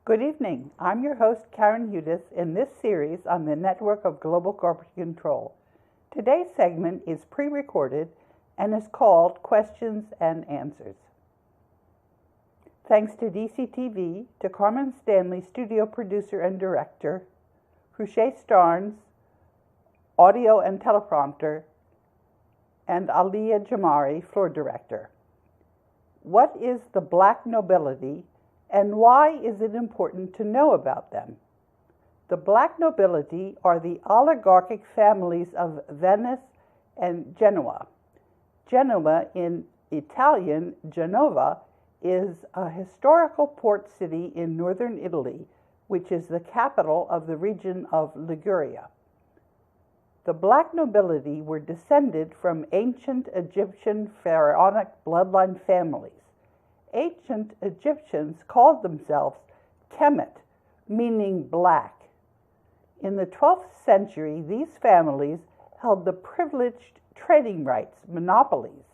Good evening. I'm your host, Karen Hudis, in this series on the network of global corporate control. Today's segment is pre-recorded and is called Questions and Answers. Thanks to DCTV, to Carmen Stanley, studio producer and director, Cruchet Starnes, audio and teleprompter, and Aliyah Jamari, floor director. What is the Black Nobility, and why is it important to know about them? The Black Nobility are the oligarchic families of Venice and Genoa. Genoa, in Italian Genova, is a historical port city in northern Italy, which is the capital of the region of Liguria. The Black Nobility were descended from ancient Egyptian pharaonic bloodline families. Ancient Egyptians called themselves Kemet, meaning black. In the 12th century, these families held the privileged trading rights, monopolies.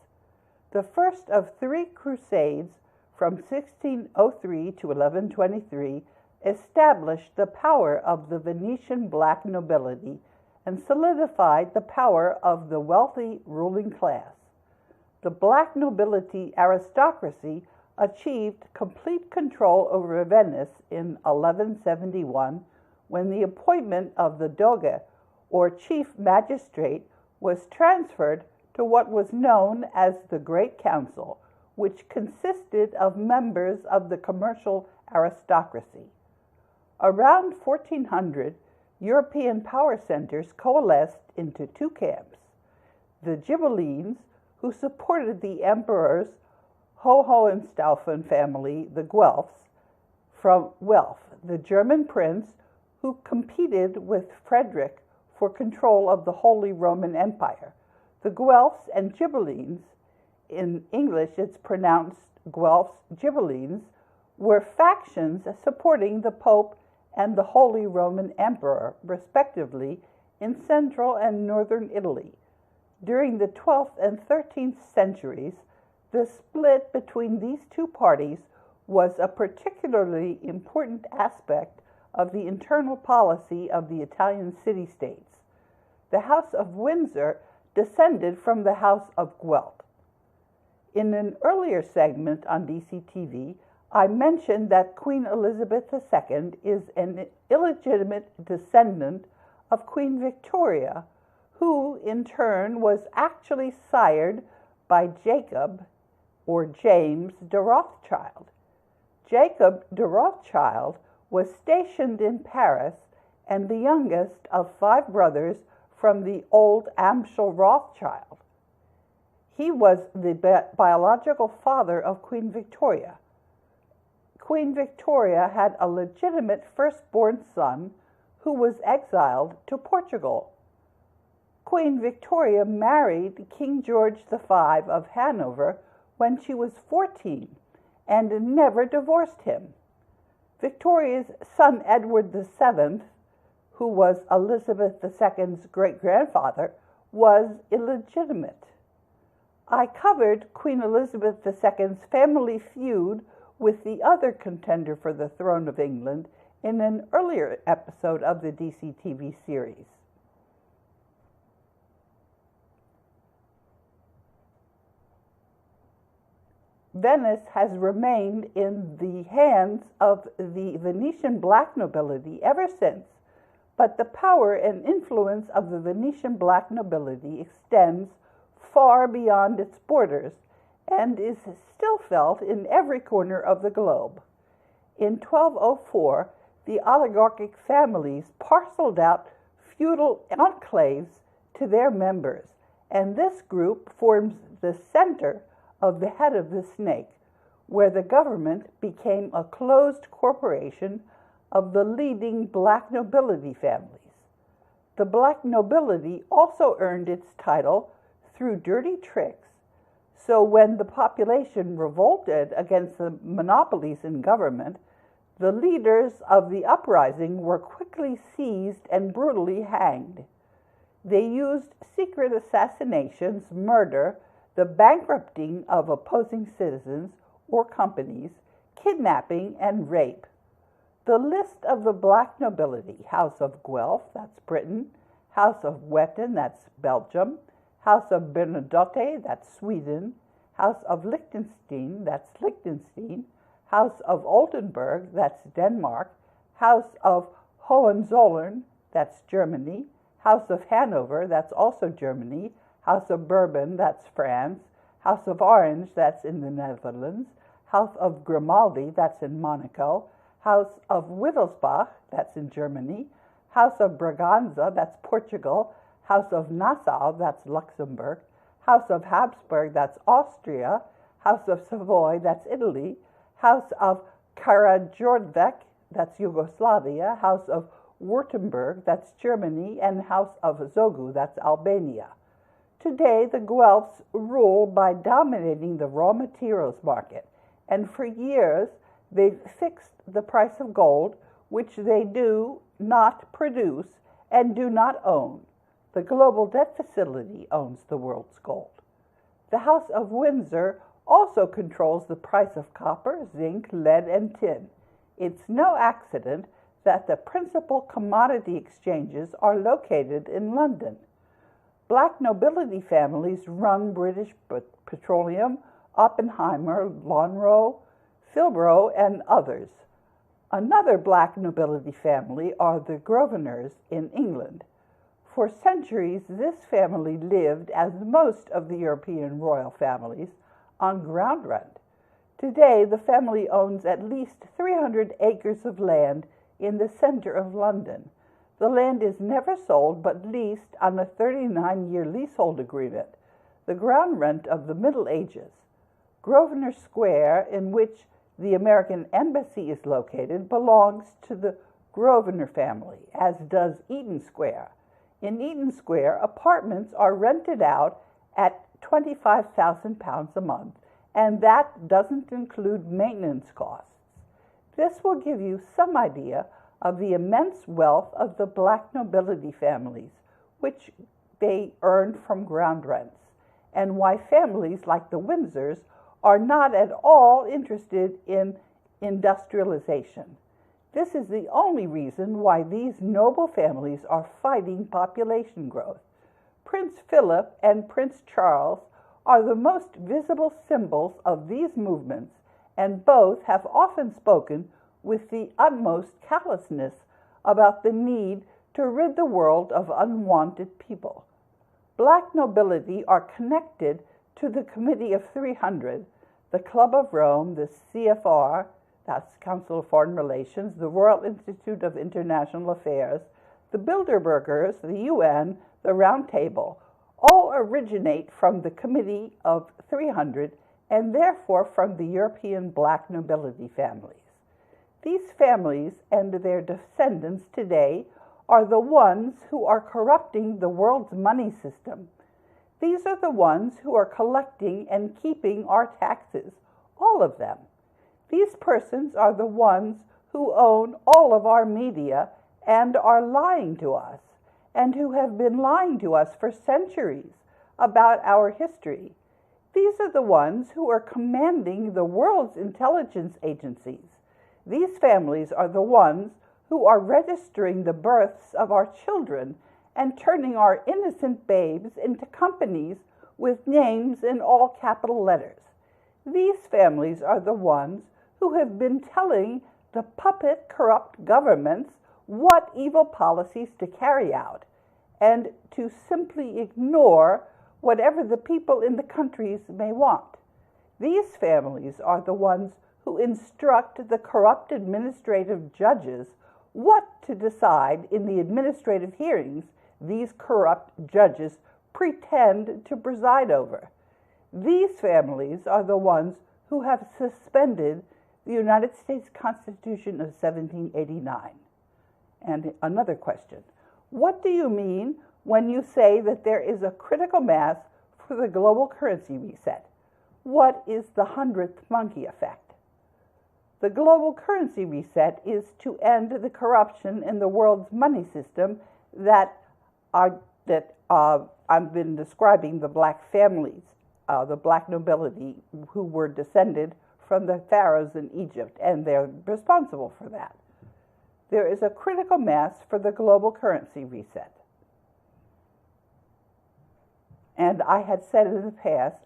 The first of three crusades from 1603 to 1123 established the power of the Venetian Black Nobility and solidified the power of the wealthy ruling class. The Black Nobility aristocracy achieved complete control over Venice in 1171 when the appointment of the Doge, or chief magistrate, was transferred to what was known as the Great Council, which consisted of members of the commercial aristocracy. Around 1400, European power centers coalesced into two camps: the Ghibellines, who supported the emperors Hohenstaufen family, the Guelphs, from wealth, the German prince who competed with Frederick for control of the Holy Roman Empire. The Guelphs and Ghibellines, in English it's pronounced Guelphs, Ghibellines, were factions supporting the Pope and the Holy Roman Emperor, respectively, in central and northern Italy. During the 12th and 13th centuries, the split between these two parties was a particularly important aspect of the internal policy of the Italian city-states. The House of Windsor descended from the House of Guelph. In an earlier segment on DCTV, I mentioned that Queen Elizabeth II is an illegitimate descendant of Queen Victoria, who in turn was actually sired by Jacob, or James de Rothschild. Jacob de Rothschild was stationed in Paris and the youngest of 5 brothers from the old Amschel Rothschild. He was the biological father of Queen Victoria. Queen Victoria had a legitimate firstborn son who was exiled to Portugal. Queen Victoria married King George V of Hanover when she was 14 and never divorced him. Victoria's son Edward VII, who was Elizabeth II's great-grandfather, was illegitimate. I covered Queen Elizabeth II's family feud with the other contender for the throne of England in an earlier episode of the DCTV series. Venice has remained in the hands of the Venetian Black Nobility ever since, but the power and influence of the Venetian Black Nobility extends far beyond its borders and is still felt in every corner of the globe. In 1204, the oligarchic families parceled out feudal enclaves to their members, and this group forms the center of the head of the snake, where the government became a closed corporation of the leading Black Nobility families. The Black Nobility also earned its title through dirty tricks, so when the population revolted against the monopolies in government, the leaders of the uprising were quickly seized and brutally hanged. They used secret assassinations, murder, the bankrupting of opposing citizens or companies, kidnapping, and rape. The list of the Black Nobility: House of Guelph, that's Britain; House of Wettin, that's Belgium; House of Bernadotte, that's Sweden; House of Liechtenstein, that's Liechtenstein; House of Oldenburg, that's Denmark; House of Hohenzollern, that's Germany; House of Hanover, that's also Germany; House of Bourbon, that's France; House of Orange, that's in the Netherlands; House of Grimaldi, that's in Monaco; House of Wittelsbach, that's in Germany; House of Braganza, that's Portugal; House of Nassau, that's Luxembourg; House of Habsburg, that's Austria; House of Savoy, that's Italy; House of Karađorđe, that's Yugoslavia; House of Württemberg, that's Germany; and House of Zogu, that's Albania. Today, the Guelphs rule by dominating the raw materials market, and for years they've fixed the price of gold, which they do not produce and do not own. The Global Debt Facility owns the world's gold. The House of Windsor also controls the price of copper, zinc, lead, and tin. It's no accident that the principal commodity exchanges are located in London. Black nobility families run British Petroleum, Oppenheimer, Lonrho, Philbro, and others. Another black nobility family are the Grosvenors in England. For centuries, this family lived, as most of the European royal families, on ground rent. Today, the family owns at least 300 acres of land in the center of London. The land is never sold but leased on a 39-year leasehold agreement, the ground rent of the Middle Ages. Grosvenor Square, in which the American Embassy is located, belongs to the Grosvenor family, as does Eaton Square. In Eaton Square, apartments are rented out at £25,000 a month, and that doesn't include maintenance costs. This will give you some idea of the immense wealth of the black nobility families, which they earned from ground rents, and why families like the Windsors are not at all interested in industrialization. This is the only reason why these noble families are fighting population growth. Prince Philip and Prince Charles are the most visible symbols of these movements, and both have often spoken with the utmost callousness about the need to rid the world of unwanted people. Black nobility are connected to the Committee of 300, the Club of Rome, the CFR, that's Council of Foreign Relations, the Royal Institute of International Affairs, the Bilderbergers, the UN, the Round Table, all originate from the Committee of 300 and therefore from the European black nobility families. These families and their descendants today are the ones who are corrupting the world's money system. These are the ones who are collecting and keeping our taxes, all of them. These persons are the ones who own all of our media and are lying to us, and who have been lying to us for centuries about our history. These are the ones who are commanding the world's intelligence agencies. These families are the ones who are registering the births of our children and turning our innocent babes into companies with names in all capital letters. These families are the ones who have been telling the puppet corrupt governments what evil policies to carry out, and to simply ignore whatever the people in the countries may want. These families are the ones who instruct the corrupt administrative judges what to decide in the administrative hearings these corrupt judges pretend to preside over. These families are the ones who have suspended the United States Constitution of 1789. And another question: what do you mean when you say that there is a critical mass for the global currency reset? What is the 100th monkey effect? The global currency reset is to end the corruption in the world's money system that I've been describing the black families, the black nobility who were descended from the pharaohs in Egypt, and they're responsible for that. there is a critical mass for the global currency reset. And I had said in the past,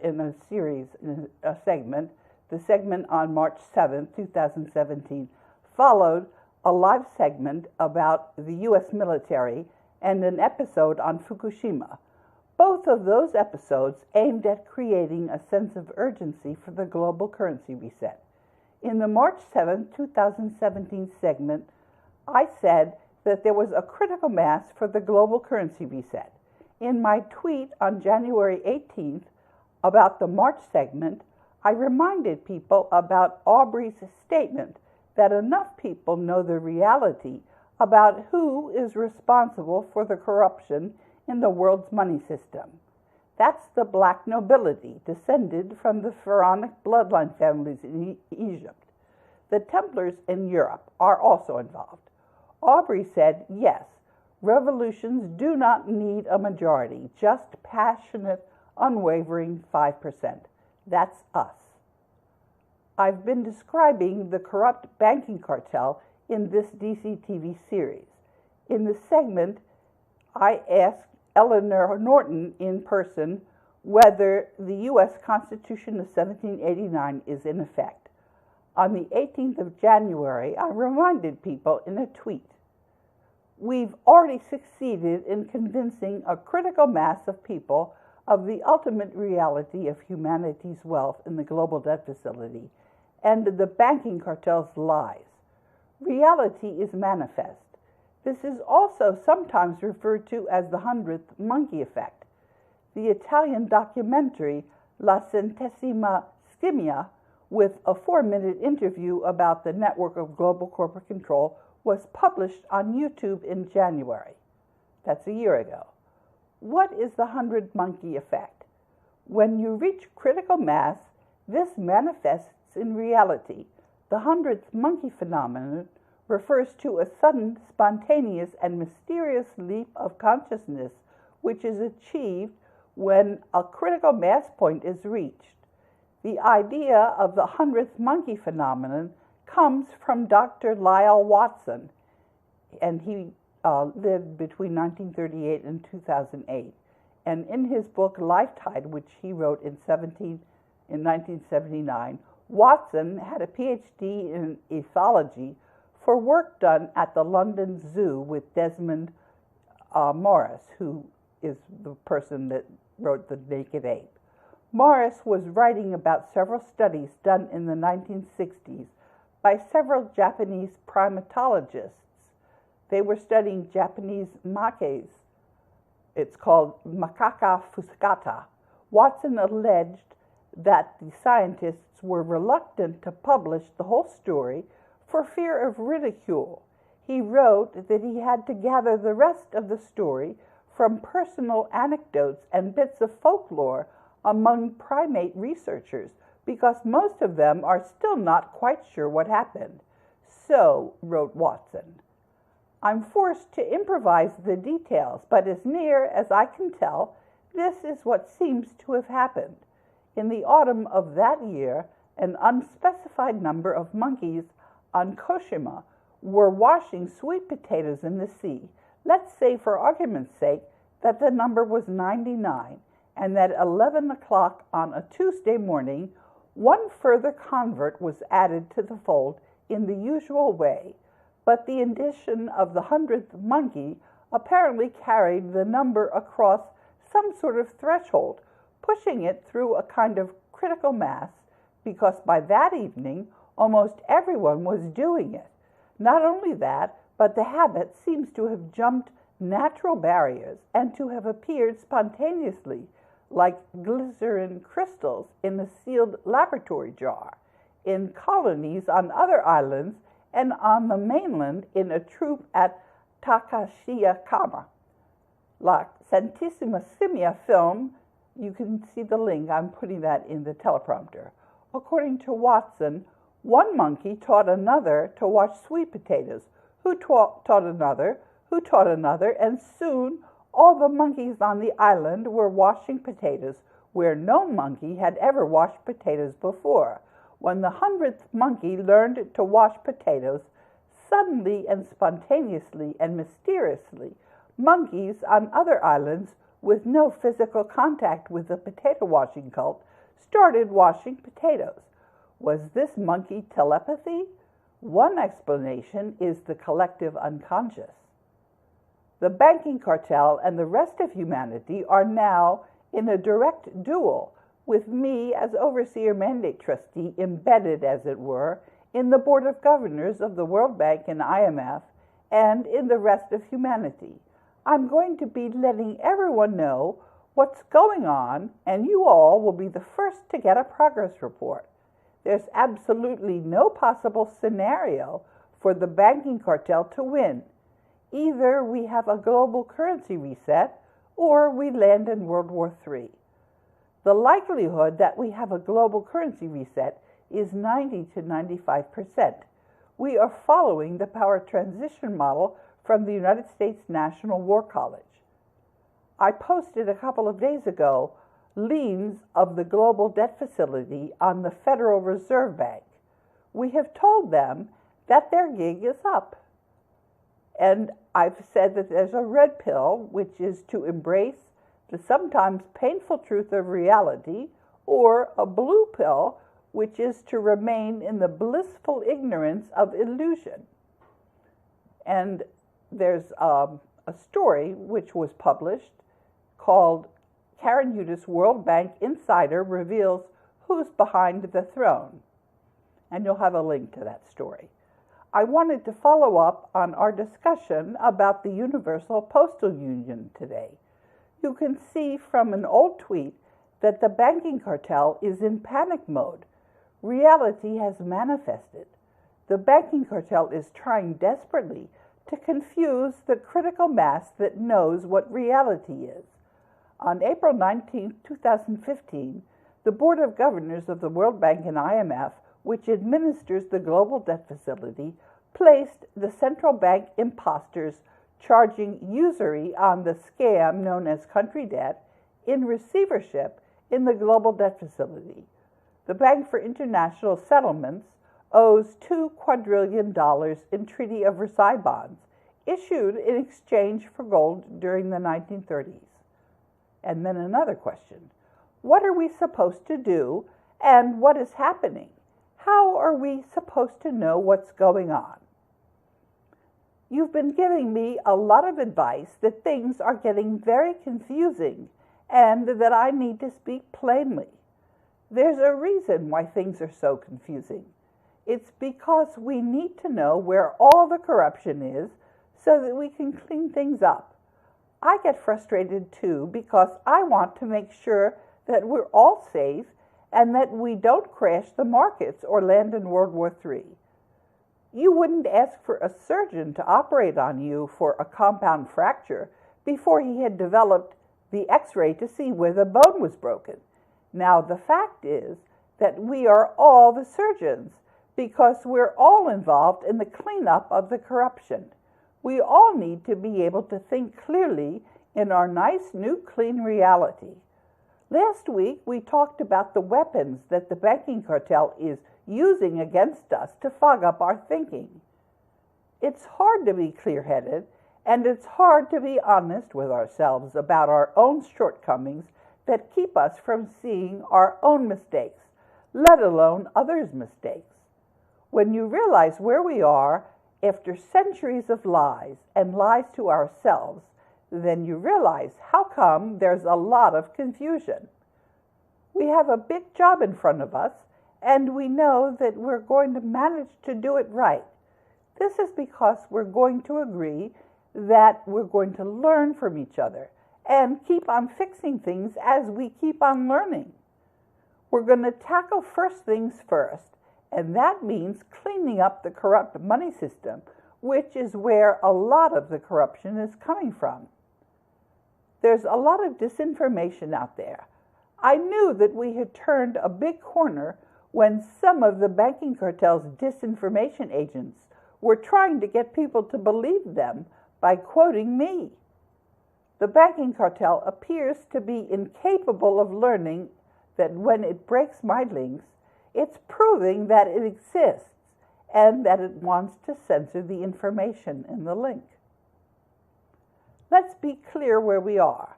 in a series, in a segment, the segment on March 7th, 2017, followed a live segment about the U.S. military and an episode on Fukushima. Both of those episodes aimed at creating a sense of urgency for the global currency reset. In the March 7, 2017 segment, I said that there was a critical mass for the global currency reset. In my tweet on January 18th about the March segment, I reminded people about Aubrey's statement that enough people know the reality about who is responsible for the corruption in the world's money system. That's the Black Nobility, descended from the Pharaonic bloodline families in Egypt. The Templars in Europe are also involved. Aubrey said, yes, revolutions do not need a majority, just passionate, unwavering 5%. That's us. I've been describing the corrupt banking cartel in this DC TV series. In the segment, I asked Eleanor Norton in person whether the U.S. Constitution of 1789 is in effect. On the 18th of January, I reminded people in a tweet, we've already succeeded in convincing a critical mass of people of the ultimate reality of humanity's wealth in the global debt facility and the banking cartel's lies. Reality is manifest. This is also sometimes referred to as the hundredth monkey effect. The Italian documentary La Centesima Scimmia, with a 4-minute interview about the network of global corporate control, was published on YouTube in January. That's a year ago. What is the hundred monkey effect? When you reach critical mass, this manifests in reality. The hundredth monkey phenomenon refers to a sudden, spontaneous, and mysterious leap of consciousness which is achieved when a critical mass point is reached. The idea of the hundredth monkey phenomenon comes from Dr. Lyle Watson, and he lived between 1938 and 2008. And in his book Lifetide, which he wrote in 1979, Watson had a PhD in ethology for work done at the London Zoo with Desmond Morris, who is the person that wrote The Naked Ape. Morris was writing about several studies done in the 1960s by several Japanese primatologists. They were studying Japanese makes. It's called Macaca fuscata. Watson alleged that the scientists were reluctant to publish the whole story for fear of ridicule. He wrote that he had to gather the rest of the story from personal anecdotes and bits of folklore among primate researchers, because most of them are still not quite sure what happened. So, wrote Watson, I'm forced to improvise the details, but as near as I can tell, this is what seems to have happened. In the autumn of that year, an unspecified number of monkeys on Koshima were washing sweet potatoes in the sea. Let's say, for argument's sake, that the number was 99, and that at 11 o'clock on a Tuesday morning, one further convert was added to the fold in the usual way, but the addition of the 100th monkey apparently carried the number across some sort of threshold, pushing it through a kind of critical mass, because by that evening, almost everyone was doing it. Not only that, but the habit seems to have jumped natural barriers and to have appeared spontaneously, like glycerin crystals in a sealed laboratory jar, in colonies on other islands, and on the mainland in a troop at Takashiyakama. La Santissima Scimmia film, you can see the link, I'm putting that in the teleprompter. According to Watson, one monkey taught another to wash sweet potatoes, who taught another, who taught another, and soon all the monkeys on the island were washing potatoes where no monkey had ever washed potatoes before. When the 100th monkey learned to wash potatoes, suddenly and spontaneously and mysteriously, monkeys on other islands with no physical contact with the potato washing cult started washing potatoes. Was this monkey telepathy? One explanation is the collective unconscious. The banking cartel and the rest of humanity are now in a direct duel, with me as Overseer Mandate Trustee embedded, as it were, in the Board of Governors of the World Bank and IMF and in the rest of humanity. I'm going to be letting everyone know what's going on, and you all will be the first to get a progress report. There's absolutely no possible scenario for the banking cartel to win. Either we have a global currency reset or we land in World War III. The likelihood that we have a global currency reset is 90 to 95%. We are following the power transition model from the United States National War College. I posted a couple of days ago liens of the global debt facility on the Federal Reserve Bank. We have told them that their gig is up. And I've said that there's a red pill, which is to embrace the sometimes painful truth of reality, or a blue pill, which is to remain in the blissful ignorance of illusion. And there's a story which was published called Karen Huda's World Bank Insider Reveals Who's Behind the Throne. And you'll have a link to that story. I wanted to follow up on our discussion about the Universal Postal Union today. You can see from an old tweet that the banking cartel is in panic mode. Reality has manifested. The banking cartel is trying desperately to confuse the critical mass that knows what reality is. On April 19, 2015, the Board of Governors of the World Bank and IMF, which administers the global debt facility, placed the central bank imposters charging usury on the scam known as country debt in receivership in the global debt facility. The Bank for International Settlements owes $2 quadrillion in Treaty of Versailles bonds, issued in exchange for gold during the 1930s. And then another question. What are we supposed to do, and what is happening? How are we supposed to know what's going on? You've been giving me a lot of advice that things are getting very confusing and that I need to speak plainly. There's a reason why things are so confusing. It's because we need to know where all the corruption is so that we can clean things up. I get frustrated too because I want to make sure that we're all safe and that we don't crash the markets or land in World War III. You wouldn't ask for a surgeon to operate on you for a compound fracture before he had developed the X-ray to see where the bone was broken. Now, the fact is that we are all the surgeons because we're all involved in the cleanup of the corruption. We all need to be able to think clearly in our nice, new, clean reality. Last week, we talked about the weapons that the banking cartel is using against us to fog up our thinking. It's hard to be clear-headed, and it's hard to be honest with ourselves about our own shortcomings that keep us from seeing our own mistakes, let alone others' mistakes. When you realize where we are after centuries of lies and lies to ourselves, then you realize how come there's a lot of confusion. We have a big job in front of us, and we know that we're going to manage to do it right. This is because we're going to agree that we're going to learn from each other and keep on fixing things as we keep on learning. We're going to tackle first things first, and that means cleaning up the corrupt money system, which is where a lot of the corruption is coming from. There's a lot of disinformation out there. I knew that we had turned a big corner when some of the banking cartel's disinformation agents were trying to get people to believe them by quoting me. The banking cartel appears to be incapable of learning that when it breaks my links, it's proving that it exists, and that it wants to censor the information in the link. Let's be clear where we are.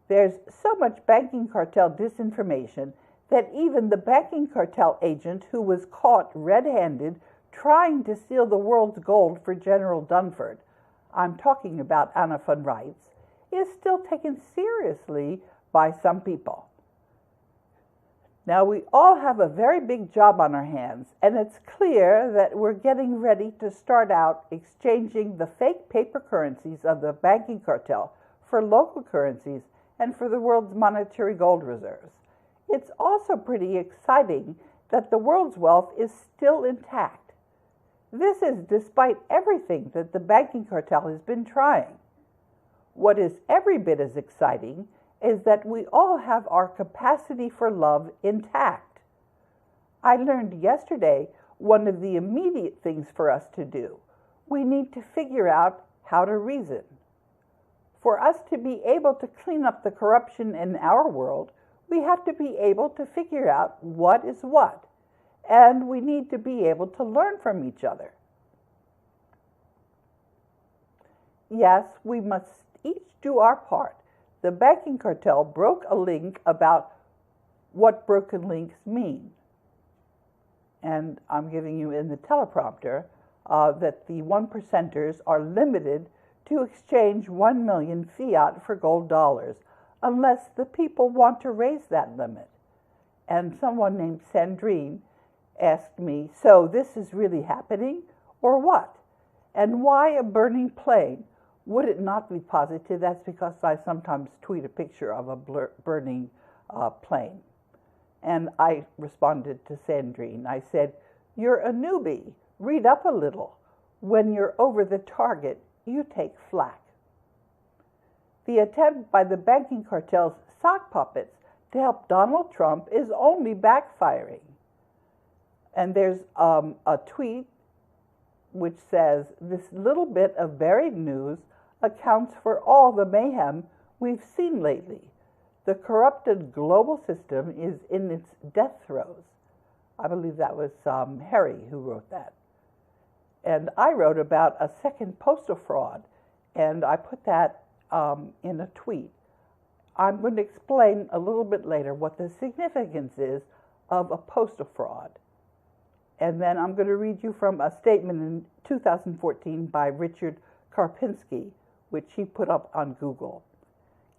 There's so much banking cartel disinformation that even the banking cartel agent who was caught red-handed trying to steal the world's gold for General Dunford, I'm talking about Anna von Reitz, is still taken seriously by some people. Now, we all have a very big job on our hands, and it's clear that we're getting ready to start out exchanging the fake paper currencies of the banking cartel for local currencies and for the world's monetary gold reserves. It's also pretty exciting that the world's wealth is still intact. This is despite everything that the banking cartel has been trying. What is every bit as exciting is that we all have our capacity for love intact. I learned yesterday one of the immediate things for us to do. We need to figure out how to reason. For us to be able to clean up the corruption in our world, we have to be able to figure out what is what, and we need to be able to learn from each other. Yes, we must each do our part. The banking cartel broke a link about what broken links mean. And I'm giving you in the teleprompter that the 1%ers are limited to exchange 1 million fiat for gold dollars, unless the people want to raise that limit. And someone named Sandrine asked me, so this is really happening, or what? And why a burning plane? Would it not be positive? That's because I sometimes tweet a picture of a burning plane. And I responded to Sandrine. I said, you're a newbie. Read up a little. When you're over the target, you take flack. The attempt by the banking cartel's sock puppets to help Donald Trump is only backfiring. And there's a tweet which says, this little bit of buried news accounts for all the mayhem we've seen lately. The corrupted global system is in its death throes. I believe that was Harry who wrote that. And I wrote about a second postal fraud, and I put that in a tweet. I'm going to explain a little bit later what the significance is of a postal fraud. And then I'm going to read you from a statement in 2014 by Richard Karpinski, which he put up on Google.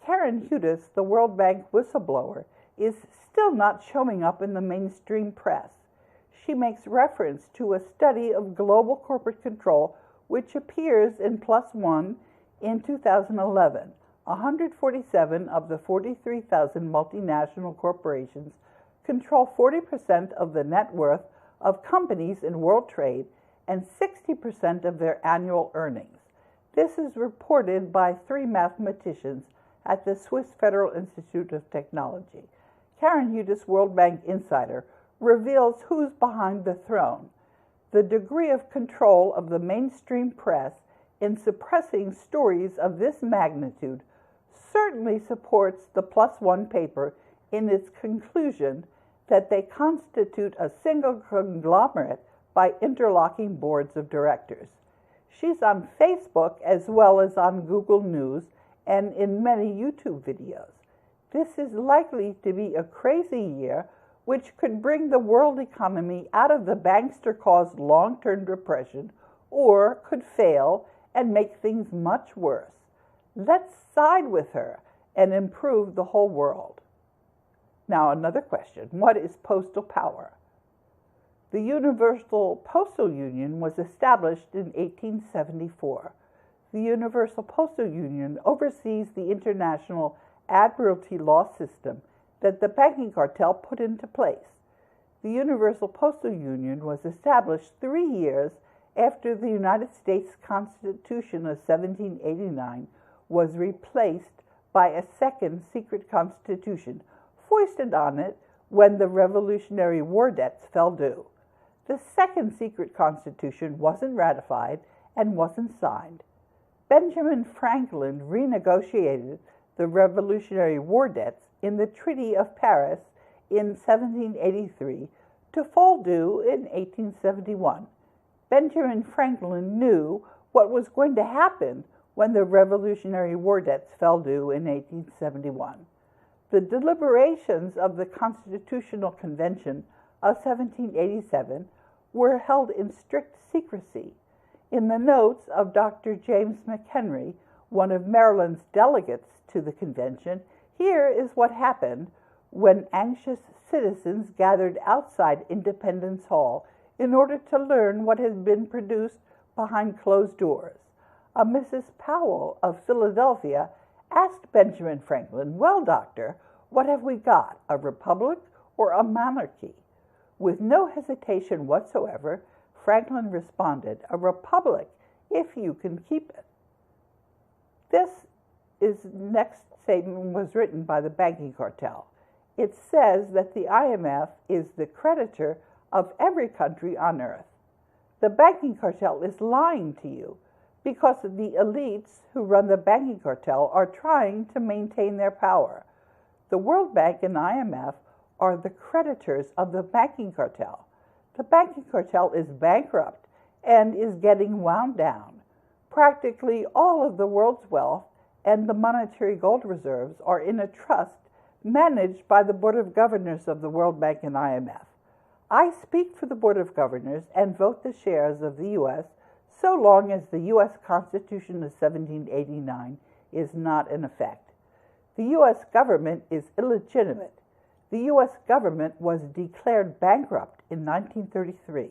Karen Hudes, the World Bank whistleblower, is still not showing up in the mainstream press. She makes reference to a study of global corporate control which appears in +1 in 2011. 147 of the 43,000 multinational corporations control 40% of the net worth of companies in world trade and 60% of their annual earnings. This is reported by 3 mathematicians at the Swiss Federal Institute of Technology. Karen Hudes, World Bank insider, reveals who's behind the throne. The degree of control of the mainstream press in suppressing stories of this magnitude certainly supports the +1 paper in its conclusion that they constitute a single conglomerate by interlocking boards of directors. She's on Facebook as well as on Google News and in many YouTube videos. This is likely to be a crazy year which could bring the world economy out of the bankster-caused long-term depression, or could fail and make things much worse. Let's side with her and improve the whole world. Now, another question. What is postal power? The Universal Postal Union was established in 1874. The Universal Postal Union oversees the international admiralty law system that the banking cartel put into place. The Universal Postal Union was established 3 years after the United States Constitution of 1789 was replaced by a second secret constitution foisted on it when the Revolutionary War debts fell due. The second secret constitution wasn't ratified and wasn't signed. Benjamin Franklin renegotiated the Revolutionary War debts in the Treaty of Paris in 1783 to fall due in 1871. Benjamin Franklin knew what was going to happen when the Revolutionary War debts fell due in 1871. The deliberations of the Constitutional Convention of 1787 were held in strict secrecy. In the notes of Dr. James McHenry, one of Maryland's delegates to the convention, here is what happened when anxious citizens gathered outside Independence Hall in order to learn what had been produced behind closed doors. A Mrs. Powell of Philadelphia asked Benjamin Franklin, "Well, doctor, what have we got, a republic or a monarchy?" With no hesitation whatsoever, Franklin responded, "A republic, if you can keep it." This next statement was written by the Banking Cartel. It says that the IMF is the creditor of every country on earth. The Banking Cartel is lying to you because the elites who run the Banking Cartel are trying to maintain their power. The World Bank and IMF are the creditors of the Banking Cartel. The Banking Cartel is bankrupt and is getting wound down. Practically all of the world's wealth and the monetary gold reserves are in a trust managed by the Board of Governors of the World Bank and IMF. I speak for the Board of Governors and vote the shares of the U.S. so long as the U.S. Constitution of 1789 is not in effect. The U.S. government is illegitimate. The U.S. government was declared bankrupt in 1933.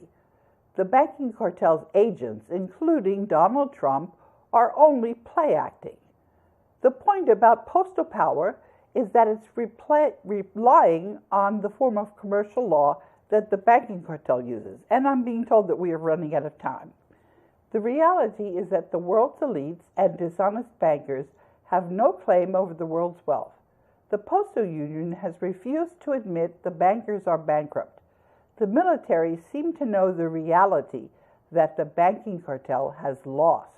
The Banking Cartel's agents, including Donald Trump, are only play acting. The point about postal power is that it's relying on the form of commercial law that the Banking Cartel uses, and I'm being told that we are running out of time. The reality is that the world's elites and dishonest bankers have no claim over the world's wealth. The Postal Union has refused to admit the bankers are bankrupt. The military seem to know the reality that the Banking Cartel has lost.